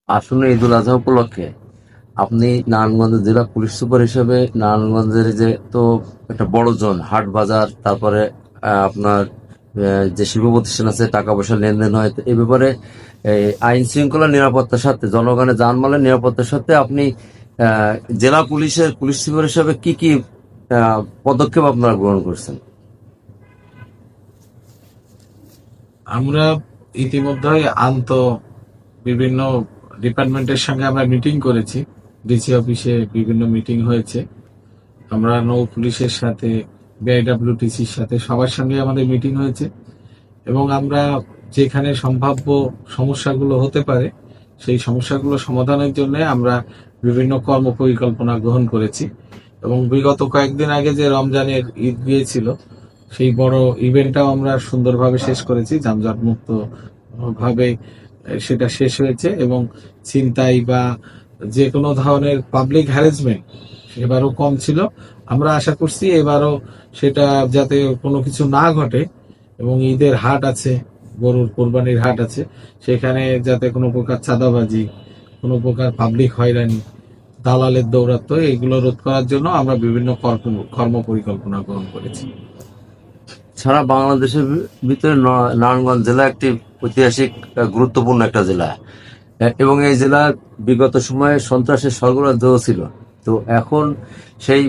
আসন্ন ঈদুল আজহা উপলক্ষে আপনি নারায়ণগঞ্জ জেলা পুলিশ সুপার হিসেবে নারায়ণগঞ্জের যে তো একটা বড় জোন হাট বাজার, তারপরে আপনার যে শিল্প প্রতিষ্ঠান আছে, টাকা পয়সা লেনদেন হয়, তো এই ব্যাপারে আইন শৃঙ্খলা নিরাপত্তার সাথে জনগণের জানমালের নিরাপত্তার সাথে আপনি জেলা পুলিশের পুলিশ সুপার হিসেবে কি কি পদক্ষেপ আপনারা গ্রহণ করছেন? আমরা ইতিমধ্যে বিভিন্ন ডিপার্টমেন্টের সঙ্গে আমরা মিটিং করেছি। ডিসি অফিসে বিভিন্ন মিটিং হয়েছে। আমরা নৌ পুলিশের সাথে, বিআইডব্লিউটিসির সাথে সবার সঙ্গে আমাদের মিটিং হয়েছে এবং আমরা যেখানে সম্ভাব্য সমস্যাগুলো হতে পারে সেই সমস্যাগুলো সমাধানের জন্য আমরা বিভিন্ন কর্ম পরিকল্পনা গ্রহণ করেছি এবং বিগত কয়েকদিন আগে যে রমজানের ঈদ গিয়েছিল সেই বড় ইভেন্টটাও আমরা সুন্দরভাবে শেষ করেছি, যানজট মুক্ত ভাবে সেটা শেষ হয়েছে এবং ছিনতাই বা যে কোনো ধরনের পাবলিক হ্যারাসমেন্ট এবারও কম ছিল। আমরা আশা করছি এবারও সেটা যাতে কোনো কিছু না ঘটে এবং ঈদের হাট আছে, গরুর কোরবানির হাট আছে, সেখানে যাতে কোনো প্রকার চাঁদাবাজি, কোনো প্রকার পাবলিক হয়রানি, দালালের দৌরাত্ম্য এগুলো রোধ করার জন্য আমরা বিভিন্ন কর্ম পরিকল্পনা গ্রহণ করেছি। সারা বাংলাদেশের ভিতরে নারায়ণগঞ্জ জেলা একটি ঐতিহাসিক গুরুত্বপূর্ণ একটা জেলা, এবং এই জেলা বিগত সময়ে সন্ত্রাসের সরগরাজ্য ছিল। তো এখন সেই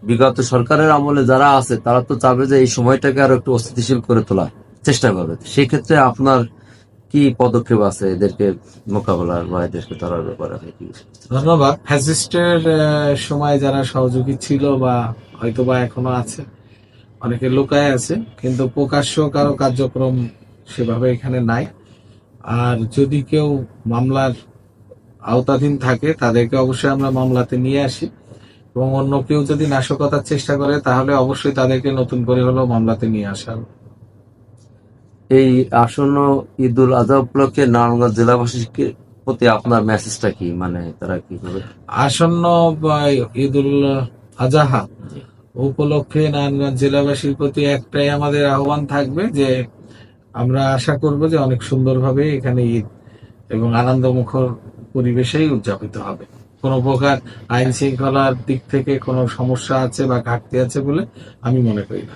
বিগত সরকারের আমলে যারা আছে তারা তো চাবে যে এই সময়টাকে আরো একটু অস্থিতিশীল করে তোলার চেষ্টা করবে। সেই ক্ষেত্রে আপনার কি পদক্ষেপ আছে এদেরকে মোকাবেলার বা এদেরকে ধরার ব্যাপারে? আপনি কি ধন্যবাদ। ফ্যাসিস্টের সময় যারা সহযোগী ছিল বা হয়তোবা এখনো আছে, অনেকে লুকায় আছে, কিন্তু প্রকাশ্য কারো কার্যক্রম সেভাবে এখানে নাই। আর যদি কেউ মামলার আওতাধীন থাকে তাদেরকে অবশ্যই আমরা মামলাতে নিয়ে আসি এবং অন্য কেউ যদি নাশকতার চেষ্টা করে তাহলে অবশ্যই তাদেরকে নতুন করে হলেও মামলাতে নিয়ে আসা হবে। এই আসন্ন ঈদুল আজহা উপলক্ষে নারায়ণগঞ্জ জেলাবাসীর প্রতি আপনার মেসেজটা কি, মানে তারা কি করবে? আসন্ন ঈদুল আজহা উপলক্ষে নারায়ণগঞ্জ জেলাবাসীর প্রতি একটাই আমাদের আহ্বান থাকবে যে আমরা আশা করব যে অনেক সুন্দরভাবে এখানে ঈদ এবং আনন্দমুখর পরিবেশেই উদযাপিত হবে। কোনো প্রকার আইন শৃঙ্খলার দিক থেকে কোনো সমস্যা আছে বা ঘাটতি আছে বলে আমি মনে করি না।